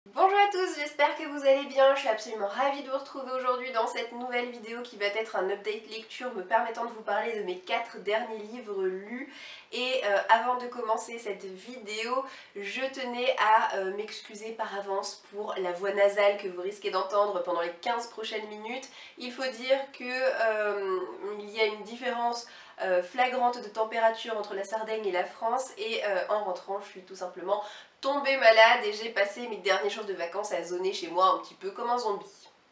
Bonjour à tous, j'espère que vous allez bien, je suis absolument ravie de vous retrouver aujourd'hui dans cette nouvelle vidéo qui va être un update lecture me permettant de vous parler de mes 4 derniers livres lus. Et avant de commencer cette vidéo, je tenais à m'excuser par avance pour la voix nasale que vous risquez d'entendre pendant les 15 prochaines minutes. Il faut dire que il y a une différence flagrante de température entre la Sardaigne et la France et en rentrant je suis tout simplement tombée malade et j'ai passé mes derniers jours de vacances à zoner chez moi un petit peu comme un zombie.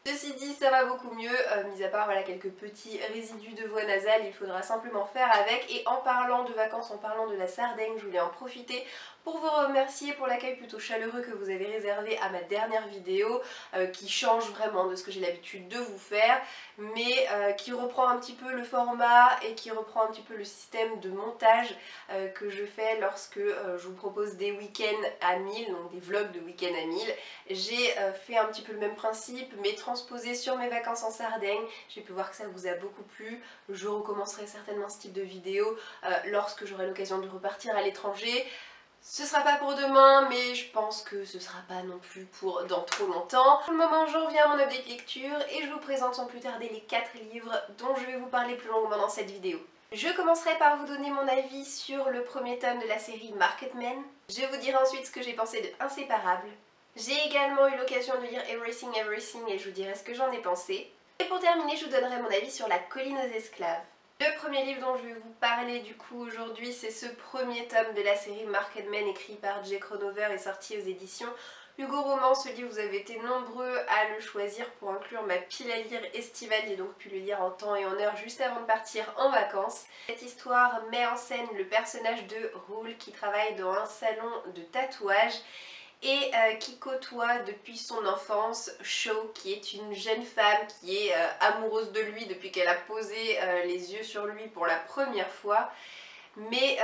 Ceci dit, ça va beaucoup mieux, mis à part voilà, quelques petits résidus de voix nasale, il faudra simplement faire avec. Et en parlant de vacances, en parlant de la Sardaigne, je voulais en profiter pour vous remercier pour l'accueil plutôt chaleureux que vous avez réservé à ma dernière vidéo, qui change vraiment de ce que j'ai l'habitude de vous faire, mais qui reprend un petit peu le format et qui reprend un petit peu le système de montage que je fais lorsque je vous propose des week-ends à 1000, donc des vlogs de week-end à 1000. J'ai fait un petit peu le même principe mais transposé sur mes vacances en Sardaigne. J'ai pu voir que ça vous a beaucoup plu. Je recommencerai certainement ce type de vidéo lorsque j'aurai l'occasion de repartir à l'étranger. Ce sera pas pour demain, mais je pense que ce sera pas non plus pour dans trop longtemps. Pour le moment, j'en reviens à mon update lecture et je vous présente sans plus tarder les 4 livres dont je vais vous parler plus longuement dans cette vidéo. Je commencerai par vous donner mon avis sur le premier tome de la série Marketmen. Je vous dirai ensuite ce que j'ai pensé de Inséparables. J'ai également eu l'occasion de lire Everything Everything et je vous dirai ce que j'en ai pensé. Et pour terminer, je vous donnerai mon avis sur La Colline aux Esclaves. Le premier livre dont je vais vous parler du coup aujourd'hui, c'est ce premier tome de la série Marketmen écrit par Jake Ronover et sorti aux éditions Hugo Roman. Ce livre, vous avez été nombreux à le choisir pour inclure ma pile à lire estivale. J'ai donc pu le lire en temps et en heure juste avant de partir en vacances. Cette histoire met en scène le personnage de Roule qui travaille dans un salon de tatouage et qui côtoie depuis son enfance Cho, qui est une jeune femme qui est amoureuse de lui depuis qu'elle a posé les yeux sur lui pour la première fois. Mais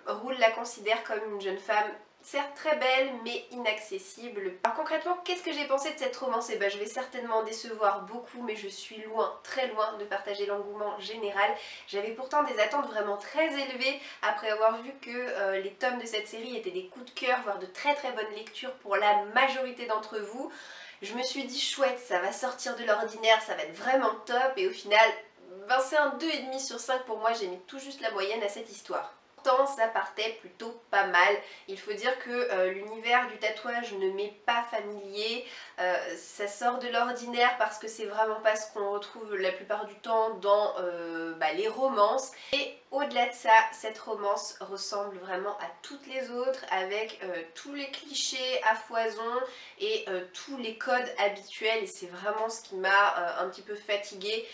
Roule la considère comme une jeune femme certes très belle mais inaccessible. Alors concrètement, qu'est-ce que j'ai pensé de cette romance? Eh ben, je vais certainement en décevoir beaucoup, mais je suis loin, très loin de partager l'engouement général. J'avais pourtant des attentes vraiment très élevées après avoir vu que les tomes de cette série étaient des coups de cœur, voire de très très bonnes lectures pour la majorité d'entre vous. Je me suis dit chouette, ça va sortir de l'ordinaire, ça va être vraiment top, et au final, ben c'est un 2,5 sur 5 pour moi, j'ai mis tout juste la moyenne à cette histoire. Pourtant, ça partait plutôt pas mal. Il faut dire que l'univers du tatouage ne m'est pas familier. Ça sort de l'ordinaire parce que c'est vraiment pas ce qu'on retrouve la plupart du temps dans les romances. Et au-delà de ça, cette romance ressemble vraiment à toutes les autres avec tous les clichés à foison et tous les codes habituels, et c'est vraiment ce qui m'a un petit peu fatiguée.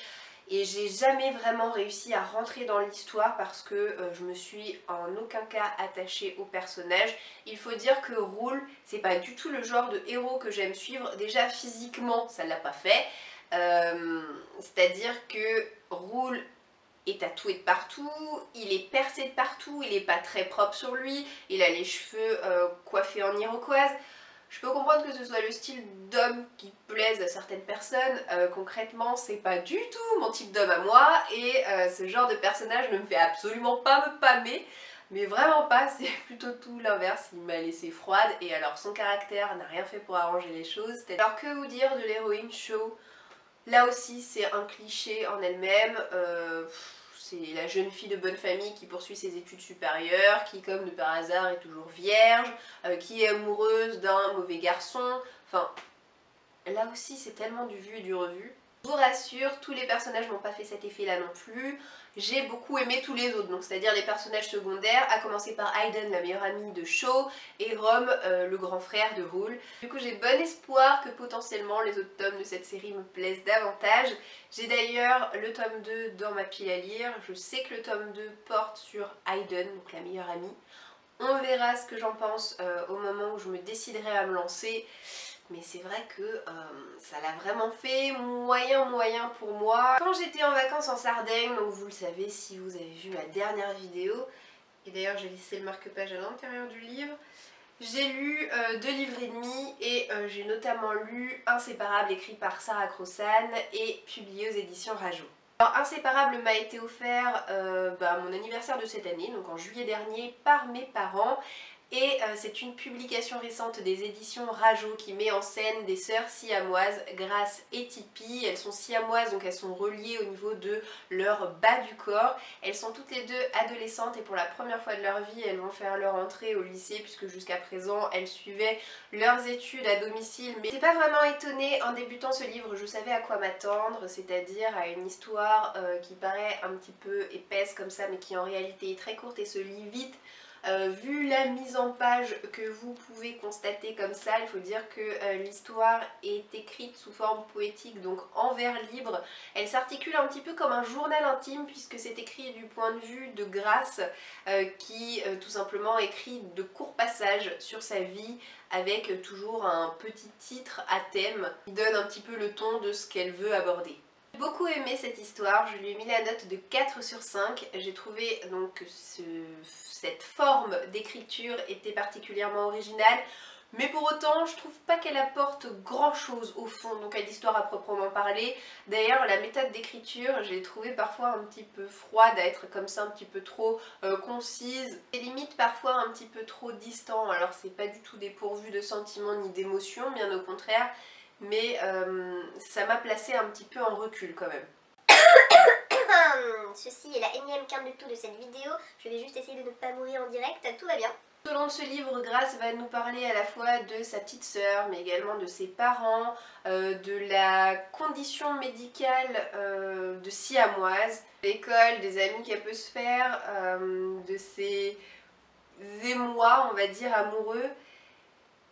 Et j'ai jamais vraiment réussi à rentrer dans l'histoire parce que je me suis en aucun cas attachée au personnage. Il faut dire que Roule, c'est pas du tout le genre de héros que j'aime suivre. Déjà physiquement, ça l'a pas fait. C'est-à-dire que Roule est tatoué de partout, il est percé de partout, il est pas très propre sur lui, il a les cheveux coiffés en iroquoise. Je peux comprendre que ce soit le style d'homme qui plaise à certaines personnes. Concrètement, c'est pas du tout mon type d'homme à moi et ce genre de personnage ne me fait absolument pas me pâmer. Mais vraiment pas, c'est plutôt tout l'inverse, il m'a laissé froide et alors son caractère n'a rien fait pour arranger les choses. Alors que vous dire de l'héroïne Cho? Là aussi c'est un cliché en elle-même. C'est la jeune fille de bonne famille qui poursuit ses études supérieures, qui comme de par hasard est toujours vierge, qui est amoureuse d'un mauvais garçon. Enfin, là aussi c'est tellement du vu et du revu. Je vous rassure, tous les personnages n'ont pas fait cet effet là non plus. J'ai beaucoup aimé tous les autres, donc c'est-à-dire les personnages secondaires, à commencer par Hayden, la meilleure amie de Cho, et Rom, le grand frère de Roule. Du coup j'ai bon espoir que potentiellement les autres tomes de cette série me plaisent davantage. J'ai d'ailleurs le tome 2 dans ma pile à lire. Je sais que le tome 2 porte sur Hayden, donc la meilleure amie. On verra ce que j'en pense au moment où je me déciderai à me lancer. Mais c'est vrai que ça l'a vraiment fait moyen pour moi. Quand j'étais en vacances en Sardaigne, donc vous le savez si vous avez vu ma dernière vidéo, et d'ailleurs j'ai laissé le marque-page à l'intérieur du livre, j'ai lu 2 livres et demi et j'ai notamment lu Inséparables écrit par Sarah Crossan et publié aux éditions Rajo. Alors Inséparables m'a été offert à mon anniversaire de cette année, donc en juillet dernier, par mes parents. Et c'est une publication récente des éditions Rajo qui met en scène des sœurs siamoises, Grace et Tipi. Elles sont siamoises, donc elles sont reliées au niveau de leur bas du corps. Elles sont toutes les deux adolescentes et pour la première fois de leur vie, elles vont faire leur entrée au lycée puisque jusqu'à présent, elles suivaient leurs études à domicile. Mais j'étais pas vraiment étonnée en débutant ce livre, je savais à quoi m'attendre, c'est-à-dire à une histoire qui paraît un petit peu épaisse comme ça, mais qui en réalité est très courte et se lit vite. Vu la mise en page que vous pouvez constater comme ça, il faut dire que l'histoire est écrite sous forme poétique, donc en vers libre. Elle s'articule un petit peu comme un journal intime puisque c'est écrit du point de vue de Grace qui tout simplement écrit de courts passages sur sa vie avec toujours un petit titre à thème qui donne un petit peu le ton de ce qu'elle veut aborder. J'ai beaucoup aimé cette histoire, je lui ai mis la note de 4 sur 5. J'ai trouvé donc que cette forme d'écriture était particulièrement originale, mais pour autant je trouve pas qu'elle apporte grand chose au fond, donc à l'histoire à proprement parler. D'ailleurs la méthode d'écriture, je l'ai trouvée parfois un petit peu froide, à être comme ça un petit peu trop concise, et limite parfois un petit peu trop distant. Alors c'est pas du tout dépourvu de sentiments ni d'émotions, bien au contraire, mais ça m'a placé un petit peu en recul quand même. Ceci est la énième quinte de tout de cette vidéo, je vais juste essayer de ne pas mourir en direct, tout va bien. Tout au long de ce livre, Grace va nous parler à la fois de sa petite sœur, mais également de ses parents, de la condition médicale de siamoise, de l'école, des amis qu'elle peut se faire, de ses émois, on va dire, amoureux.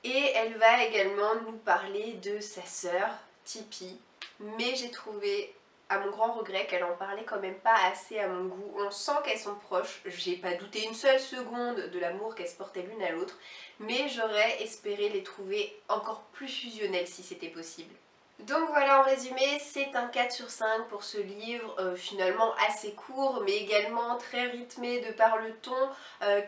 Et elle va également nous parler de sa sœur, Tipi, mais j'ai trouvé, à mon grand regret, qu'elle en parlait quand même pas assez à mon goût. On sent qu'elles sont proches, j'ai pas douté une seule seconde de l'amour qu'elles se portaient l'une à l'autre, mais j'aurais espéré les trouver encore plus fusionnelles si c'était possible. Donc voilà, en résumé, c'est un 4 sur 5 pour ce livre, finalement assez court, mais également très rythmé de par le ton,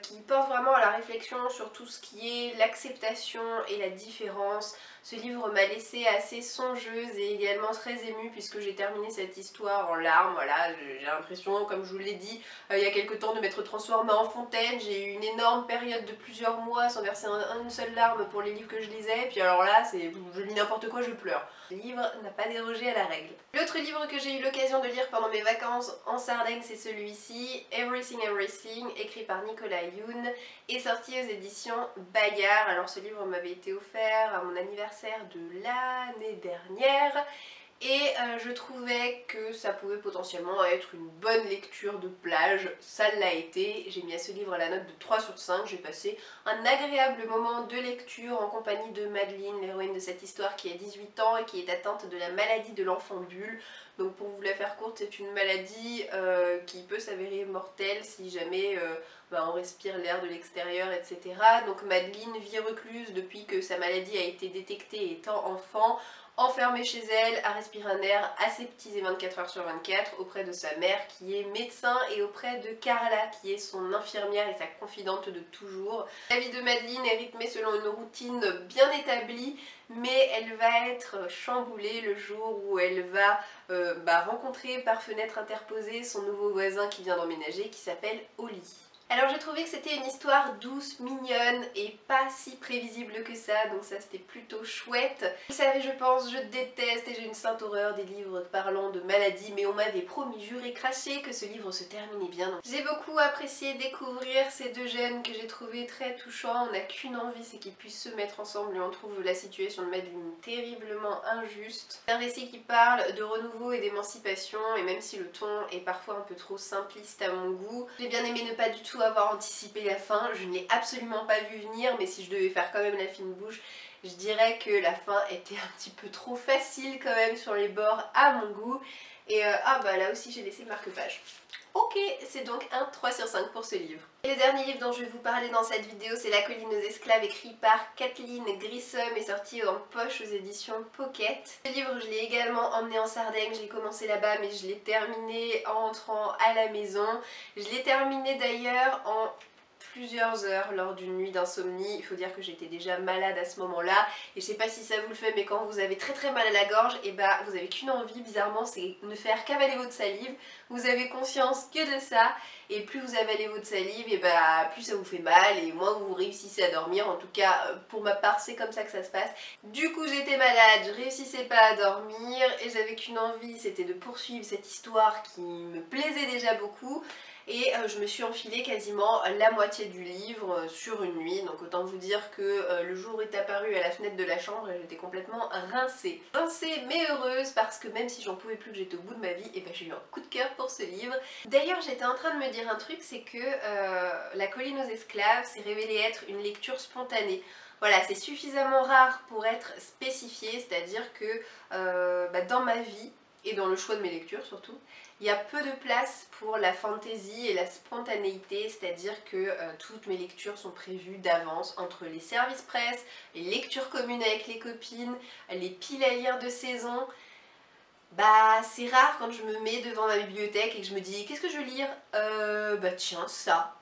qui porte vraiment à la réflexion sur tout ce qui est l'acceptation et la différence. Ce livre m'a laissée assez songeuse et également très émue puisque j'ai terminé cette histoire en larmes. Voilà, j'ai l'impression, comme je vous l'ai dit il y a quelques temps, de m'être transformée en fontaine. J'ai eu une énorme période de plusieurs mois sans verser une seule larme pour les livres que je lisais, et puis alors là, je lis n'importe quoi, je pleure. Le livre n'a pas dérogé à la règle. L'autre livre que j'ai eu l'occasion de lire pendant mes vacances en Sardaigne, c'est celui-ci, Everything Everything, écrit par Nicolas Youn, et sorti aux éditions Bayard. Alors ce livre m'avait été offert à mon anniversaire de l'année dernière, et je trouvais que ça pouvait potentiellement être une bonne lecture de plage. Ça l'a été, j'ai mis à ce livre la note de 3 sur 5, j'ai passé un agréable moment de lecture en compagnie de Madeleine, l'héroïne de cette histoire qui a 18 ans et qui est atteinte de la maladie de l'enfant bulle. Donc pour vous la faire courte, c'est une maladie qui peut s'avérer mortelle si jamais on respire l'air de l'extérieur, etc. Donc Madeleine vit recluse depuis que sa maladie a été détectée étant enfant, enfermée chez elle, à respirer un air aseptisé 24 heures sur 24 auprès de sa mère qui est médecin et auprès de Carla qui est son infirmière et sa confidente de toujours. La vie de Madeleine est rythmée selon une routine bien établie, mais elle va être chamboulée le jour où elle va rencontrer par fenêtre interposée son nouveau voisin qui vient d'emménager qui s'appelle Holly. Alors j'ai trouvé que c'était une histoire douce, mignonne et pas si prévisible que ça, donc ça c'était plutôt chouette. Vous savez, je pense, je déteste et j'ai une sainte horreur des livres parlant de maladies, mais on m'avait promis, juré, craché que ce livre se terminait bien. J'ai beaucoup apprécié découvrir ces deux jeunes que j'ai trouvé très touchants. On n'a qu'une envie, c'est qu'ils puissent se mettre ensemble et on trouve la situation de Madeleine terriblement injuste. C'est un récit qui parle de renouveau et d'émancipation, et même si le ton est parfois un peu trop simpliste à mon goût, j'ai bien aimé ne pas du tout avoir anticipé la fin. Je ne l'ai absolument pas vu venir, mais si je devais faire quand même la fine bouche, je dirais que la fin était un petit peu trop facile quand même sur les bords à mon goût. Et là aussi j'ai laissé marque-page. Ok, c'est donc un 3 sur 5 pour ce livre. Et le dernier livre dont je vais vous parler dans cette vidéo, c'est La colline aux esclaves, écrit par Kathleen Grissom et sorti en poche aux éditions Pocket. Ce livre, je l'ai également emmené en Sardaigne, je l'ai commencé là-bas mais je l'ai terminé en rentrant à la maison. Je l'ai terminé d'ailleurs en plusieurs heures lors d'une nuit d'insomnie. Il faut dire que j'étais déjà malade à ce moment-là et je sais pas si ça vous le fait, mais quand vous avez très mal à la gorge, et bah vous avez qu'une envie bizarrement, c'est ne faire qu'avaler votre salive. Vous avez conscience que de ça, et plus vous avalez votre salive, et bah plus ça vous fait mal et moins vous réussissez à dormir. En tout cas pour ma part c'est comme ça que ça se passe. Du coup j'étais malade, je réussissais pas à dormir et j'avais qu'une envie, c'était de poursuivre cette histoire qui me plaisait déjà beaucoup. Et je me suis enfilé quasiment la moitié du livre sur une nuit, donc autant vous dire que le jour est apparu à la fenêtre de la chambre et j'étais complètement rincée. Rincée mais heureuse, parce que même si j'en pouvais plus, que j'étais au bout de ma vie, et ben j'ai eu un coup de cœur pour ce livre. D'ailleurs j'étais en train de me dire un truc, c'est que La colline aux esclaves s'est révélée être une lecture spontanée. Voilà, c'est suffisamment rare pour être spécifié, c'est-à-dire que dans ma vie, et dans le choix de mes lectures surtout, il y a peu de place pour la fantaisie et la spontanéité, c'est-à-dire que toutes mes lectures sont prévues d'avance entre les services presse, les lectures communes avec les copines, les piles à lire de saison. Bah c'est rare quand je me mets devant ma bibliothèque et que je me dis qu'est-ce que je veux lire, bah tiens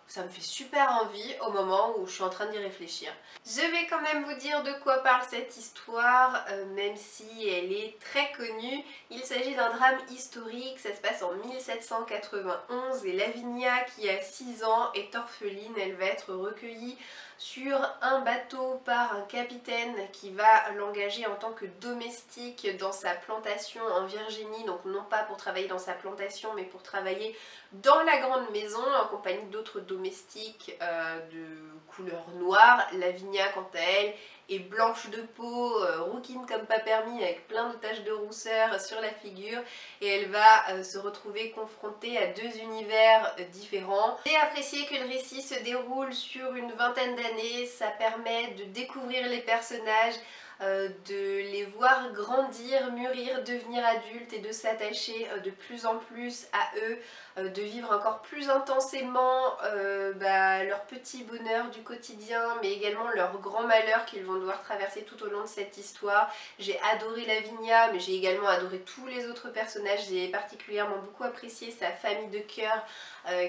ça me fait super envie au moment où je suis en train d'y réfléchir. Je vais quand même vous dire de quoi parle cette histoire, même si elle est très connue. Il s'agit d'un drame historique, ça se passe en 1791 et Lavinia qui a 6 ans est orpheline, elle va être recueillie sur un bateau par un capitaine qui va l'engager en tant que domestique dans sa plantation en Virginie, donc non pas pour travailler dans sa plantation mais pour travailler dans la grande maison en compagnie d'autres domestiques de couleur noire. Lavinia quant à elle est blanche de peau, rouquine comme pas permis, avec plein de taches de rousseur sur la figure, et elle va se retrouver confrontée à deux univers différents. J'ai apprécié que le récit se déroule sur une vingtaine d'années, ça permet de découvrir les personnages, de les voir grandir, mûrir, devenir adultes et de s'attacher de plus en plus à eux, de vivre encore plus intensément leur petit bonheur du quotidien mais également leurs grands malheurs qu'ils vont devoir traverser tout au long de cette histoire. J'ai adoré Lavinia mais j'ai également adoré tous les autres personnages. J'ai particulièrement beaucoup apprécié sa famille de cœur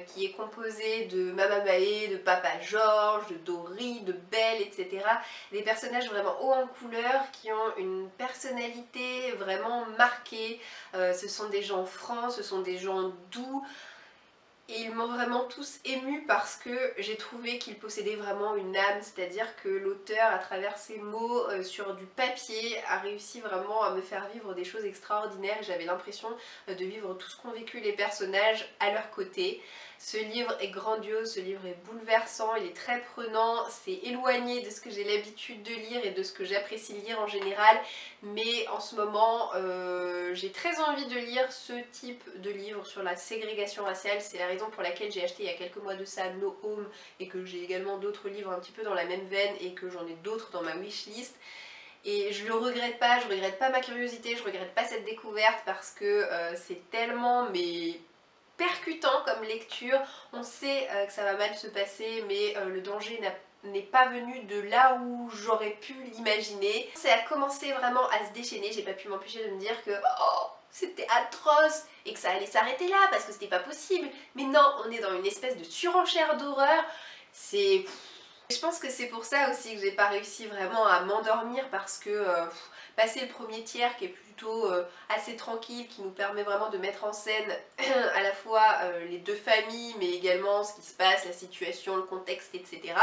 qui est composée de Mama Mae, de Papa George, de Dory, de Belle, etc. Des personnages vraiment hauts en couleur qui ont une personnalité vraiment marquée. Ce sont des gens francs, ce sont des gens doux. Et ils m'ont vraiment tous émue parce que j'ai trouvé qu'ils possédaient vraiment une âme, c'est-à-dire que l'auteur, à travers ses mots sur du papier, a réussi vraiment à me faire vivre des choses extraordinaires et j'avais l'impression de vivre tout ce qu'ont vécu les personnages à leur côté. Ce livre est grandiose, ce livre est bouleversant, il est très prenant, c'est éloigné de ce que j'ai l'habitude de lire et de ce que j'apprécie lire en général, mais en ce moment j'ai très envie de lire ce type de livre sur la ségrégation raciale. C'est la raison pour laquelle j'ai acheté il y a quelques mois de ça No Home et que j'ai également d'autres livres un petit peu dans la même veine et que j'en ai d'autres dans ma wishlist. Et je le regrette pas, je regrette pas ma curiosité, je regrette pas cette découverte parce que c'est tellement percutant comme lecture. On sait que ça va mal se passer mais le danger n'est pas venu de là où j'aurais pu l'imaginer. Ça a commencé vraiment à se déchaîner, j'ai pas pu m'empêcher de me dire que oh, c'était atroce et que ça allait s'arrêter là parce que c'était pas possible. Mais non, on est dans une espèce de surenchère d'horreur. C'est... Je pense que c'est pour ça aussi que j'ai pas réussi vraiment à m'endormir parce que passer le premier tiers qui est plutôt assez tranquille, qui nous permet vraiment de mettre en scène à la fois les deux familles mais également ce qui se passe, la situation, le contexte, etc.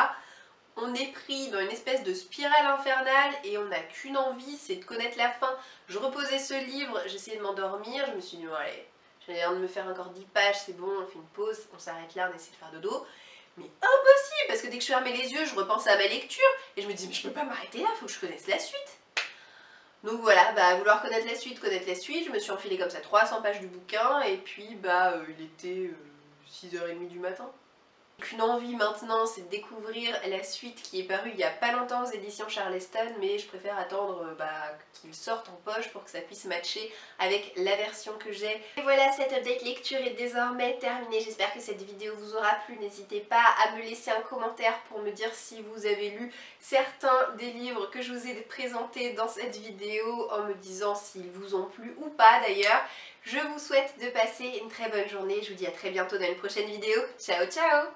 On est pris dans une espèce de spirale infernale et on n'a qu'une envie, c'est de connaître la fin. Je reposais ce livre, j'essayais de m'endormir, je me suis dit bon allez, j'ai l'air de me faire encore 10 pages, c'est bon, on fait une pause, on s'arrête là, on essaie de faire dodo. Mais impossible, parce que dès que je fermais les yeux, je repensais à ma lecture et je me dis mais je peux pas m'arrêter là, faut que je connaisse la suite. Donc voilà, à vouloir connaître la suite, je me suis enfilée comme ça 300 pages du bouquin et puis il était 6h30 du matin. Qu'une envie maintenant, c'est de découvrir la suite qui est parue il y a pas longtemps aux éditions Charleston, mais je préfère attendre qu'il sorte en poche pour que ça puisse matcher avec la version que j'ai. Et voilà, cette update lecture est désormais terminée. J'espère que cette vidéo vous aura plu. N'hésitez pas à me laisser un commentaire pour me dire si vous avez lu certains des livres que je vous ai présentés dans cette vidéo, en me disant s'ils vous ont plu ou pas d'ailleurs. Je vous souhaite de passer une très bonne journée. Je vous dis à très bientôt dans une prochaine vidéo. Ciao ciao!